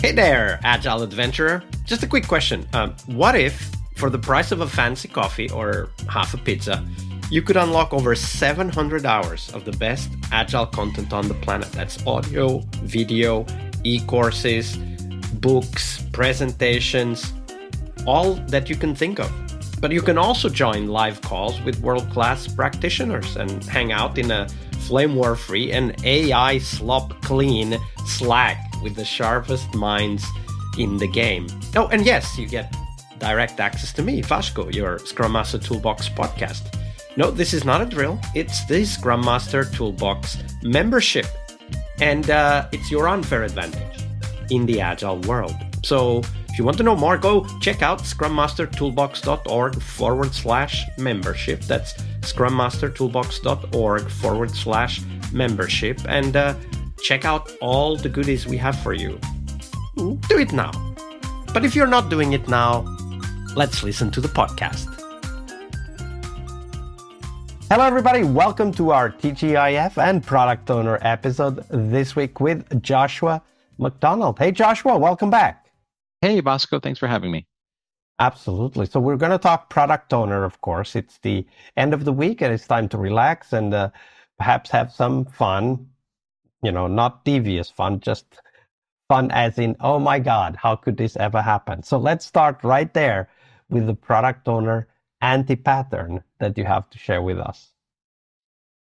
Hey there, Agile Adventurer. Just a quick question. What if, for the price of a fancy coffee or half a pizza, you could unlock over 700 hours of the best Agile content on the planet? That's audio, video, e-courses, books, presentations, all that you can think of. But you can also join live calls with world-class practitioners and hang out in a flame war-free and AI slop-clean Slack with the sharpest minds in the game. Oh, and yes, you get direct access to me, Vasco, your Scrum Master Toolbox podcast. No, this is not a drill. It's the Scrum Master Toolbox membership. And it's your unfair advantage in the Agile world. So if you want to know more, go check out scrummastertoolbox.org/membership. That's scrummastertoolbox.org/membership. And check out all the goodies we have for you. Do it now. But if you're not doing it now, let's listen to the podcast. Hello, everybody. Welcome to our TGIF and Product Owner episode this week with Joshua McDonald. Hey, Joshua, welcome back. Hey, Bosco. Thanks for having me. Absolutely. So we're going to talk product owner, of course. It's the end of the week and it's time to relax and perhaps have some fun, not devious fun, just fun as in, oh my God, how could this ever happen? So let's start right there with the product owner anti-pattern that you have to share with us.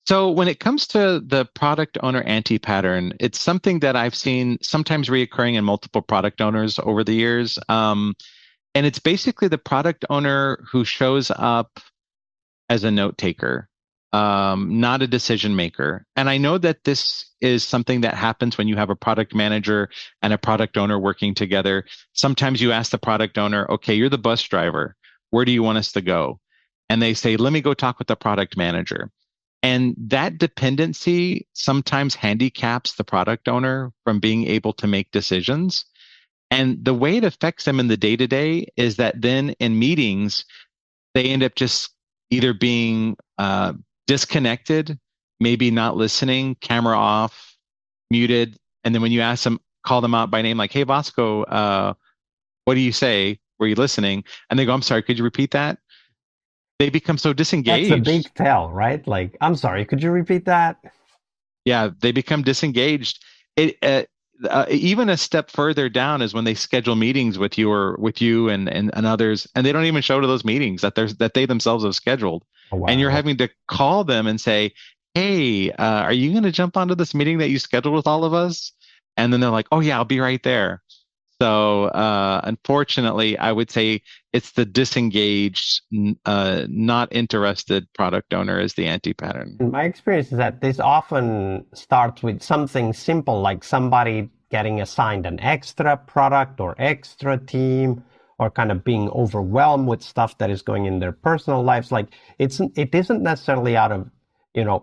So when it comes to the product owner anti-pattern, it's something that I've seen sometimes reoccurring in multiple product owners over the years. And it's basically the product owner who shows up as a note taker, not a decision maker. And I know that this is something that happens when you have a product manager and a product owner working together. Sometimes you ask the product owner, okay, you're the bus driver. Where do you want us to go? And they say, let me go talk with the product manager. And that dependency sometimes handicaps the product owner from being able to make decisions. And the way it affects them in the day-to-day is that then in meetings, they end up just either being disconnected, maybe not listening, camera off, muted. And then when you ask them, call them out by name, like, hey, Bosco, what do you say? Were you listening? And they go, I'm sorry, could you repeat that? They become so disengaged. That's a big tell, right? Like, I'm sorry, could you repeat that? Yeah, they become disengaged. Even a step further down is when they schedule meetings with you and others, and they don't even show to those meetings that they themselves have scheduled. Oh, wow. And you're having to call them and say, hey, are you going to jump onto this meeting that you scheduled with all of us? And then they're like, oh yeah, I'll be right there. So unfortunately, I would say it's the disengaged, not interested product owner is the anti-pattern. My experience is that this often starts with something simple, like somebody getting assigned an extra product or extra team, or kind of being overwhelmed with stuff that is going in their personal lives. Like it isn't necessarily out of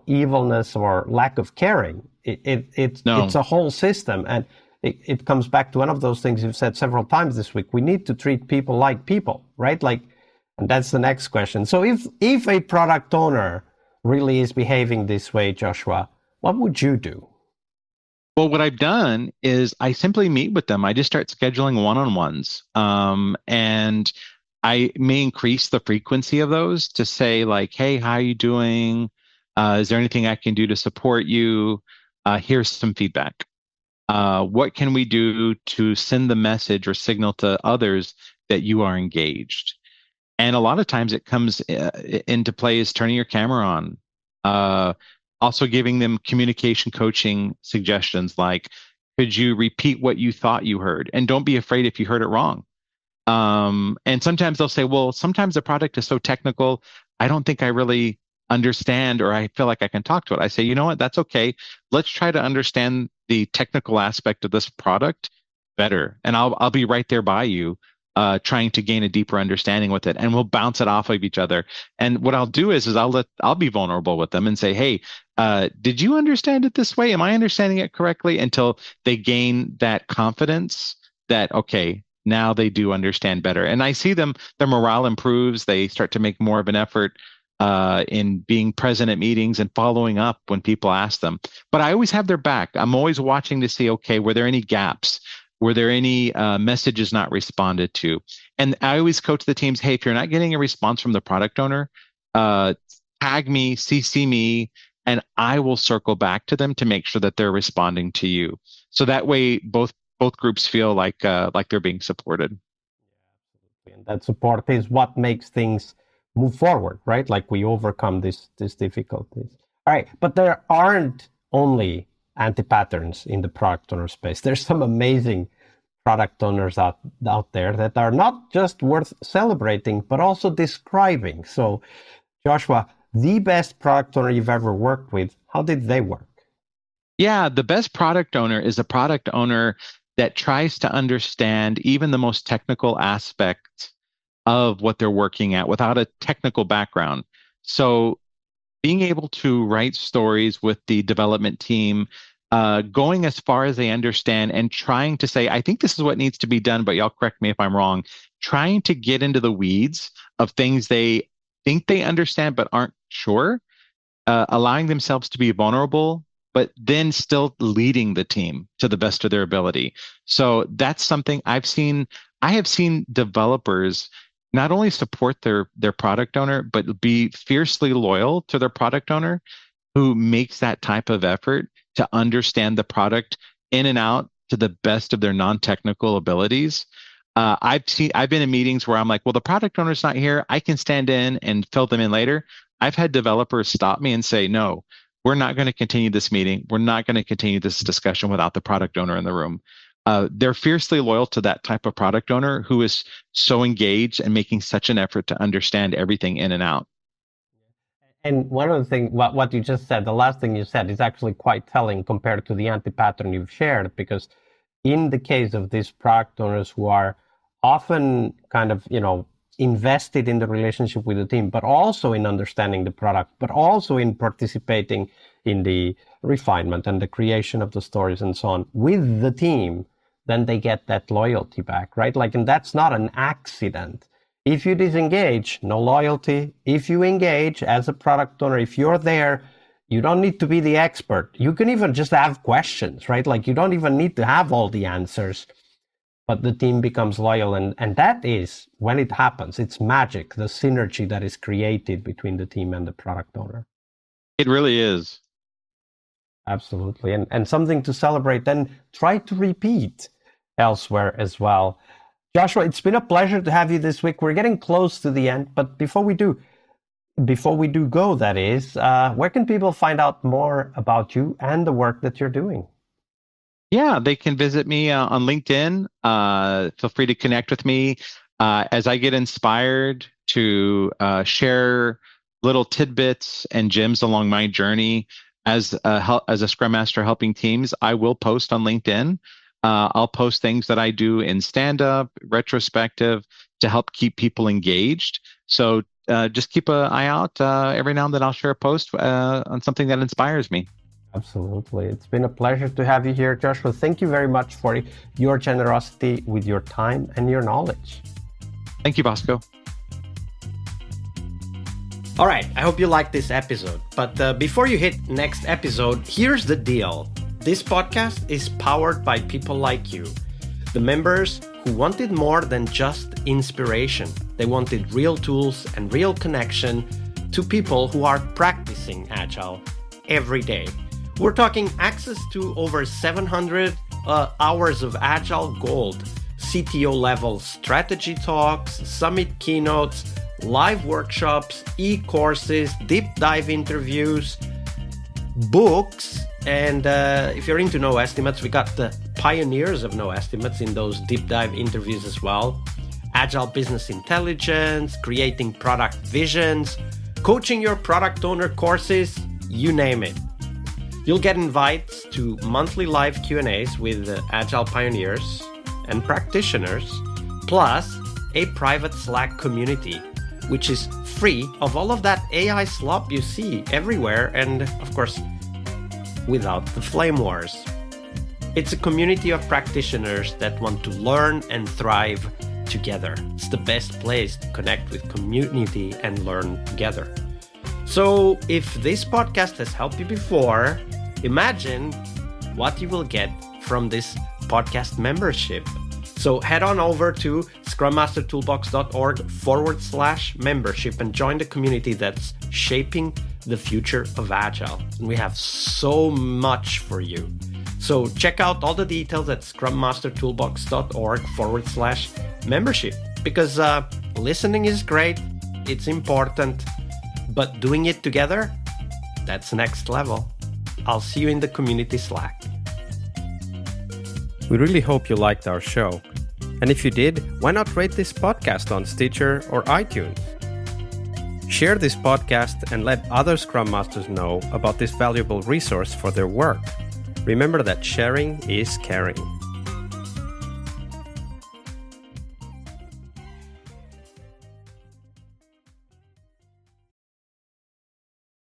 evilness or lack of caring. It's a whole system. And it comes back to one of those things you've said several times this week. We need to treat people like people, right? And that's the next question. So if a product owner really is behaving this way, Joshua, what would you do? Well, what I've done is I simply meet with them. I just start scheduling one-on-ones. And I may increase the frequency of those to say like, hey, how are you doing? Is there anything I can do to support you? Here's some feedback. What can we do to send the message or signal to others that you are engaged? And a lot of times it comes into play is turning your camera on. Also giving them communication coaching suggestions like, could you repeat what you thought you heard? And don't be afraid if you heard it wrong. And sometimes they'll say, well, sometimes the product is so technical, I don't think I really understand or I feel like I can talk to it. I say, you know what, that's okay. Let's try to understand the technical aspect of this product better. And I'll be right there by you, trying to gain a deeper understanding with it. And we'll bounce it off of each other. And what I'll do is I'll be vulnerable with them and say, hey, did you understand it this way? Am I understanding it correctly? Until they gain that confidence that, okay, now they do understand better. And I see their morale improves. They start to make more of an effort in being present at meetings and following up when people ask them. But I always have their back. I'm always watching to see, okay, were there any gaps? Were there any messages not responded to? And I always coach the teams, hey, if you're not getting a response from the product owner, tag me, CC me, and I will circle back to them to make sure that they're responding to you. So that way, both groups feel like they're being supported. And that support is what makes things move forward, right? Like we overcome these difficulties. All right, but there aren't only anti-patterns in the product owner space. There's some amazing product owners out there that are not just worth celebrating, but also describing. So, Joshua, the best product owner you've ever worked with, how did they work? Yeah, the best product owner is a product owner that tries to understand even the most technical aspects of what they're working at without a technical background. So being able to write stories with the development team, going as far as they understand and trying to say, I think this is what needs to be done, but y'all correct me if I'm wrong, trying to get into the weeds of things they think they understand but aren't sure, allowing themselves to be vulnerable, but then still leading the team to the best of their ability. So that's something I've seen. I have seen developers not only support their product owner, but be fiercely loyal to their product owner who makes that type of effort to understand the product in and out to the best of their non-technical abilities. I've been in meetings where I'm like, well, the product owner's not here. I can stand in and fill them in later. I've had developers stop me and say, no, we're not going to continue this meeting. We're not going to continue this discussion without the product owner in the room. They're fiercely loyal to that type of product owner who is so engaged and making such an effort to understand everything in and out. And one of the things, what you just said, the last thing you said is actually quite telling compared to the anti-pattern you've shared, because in the case of these product owners who are often kind of, invested in the relationship with the team, but also in understanding the product, but also in participating in the refinement and the creation of the stories and so on with the team, then they get that loyalty back, right? And that's not an accident. If you disengage, no loyalty. If you engage as a product owner, if you're there, you don't need to be the expert. You can even just have questions, right? You don't even need to have all the answers, but the team becomes loyal. And that is, when it happens, it's magic, the synergy that is created between the team and the product owner. It really is. Absolutely. And something to celebrate, then try to repeat elsewhere as well. Joshua, it's been a pleasure to have you this week. We're getting close to the end, but before we do go, that is, where can people find out more about you and the work that you're doing? Yeah, they can visit me on LinkedIn. Feel free to connect with me as I get inspired to share little tidbits and gems along my journey as a Scrum Master helping teams. I will post on LinkedIn. I'll post things that I do in stand-up, retrospective, to help keep people engaged. So just keep an eye out. Every now and then I'll share a post on something that inspires me. Absolutely. It's been a pleasure to have you here, Joshua. Thank you very much for your generosity with your time and your knowledge. Thank you, Bosco. All right. I hope you liked this episode. But before you hit next episode, here's the deal. This podcast is powered by people like you, the members who wanted more than just inspiration. They wanted real tools and real connection to people who are practicing Agile every day. We're talking access to over 700 hours of Agile Gold, CTO level strategy talks, summit keynotes, live workshops, e-courses, deep dive interviews, books, and if you're into no estimates, we got the pioneers of no estimates in those deep dive interviews as well. Agile business intelligence, creating product visions, coaching your product owner courses, you name it. You'll get invites to monthly live Q&As with Agile pioneers and practitioners, plus a private Slack community, which is free of all of that AI slop you see everywhere, and of course, without the flame wars. It's a community of practitioners that want to learn and thrive together. It's the best place to connect with community and learn together. So if this podcast has helped you before, imagine what you will get from this podcast membership. So head on over to scrummastertoolbox.org/membership and join the community that's shaping the future of Agile. And we have so much for you. So check out all the details at scrummastertoolbox.org/membership, because listening is great, it's important, but doing it together, that's next level. I'll see you in the community Slack. We really hope you liked our show. And if you did, why not rate this podcast on Stitcher or iTunes? Share this podcast and let other Scrum Masters know about this valuable resource for their work. Remember that sharing is caring.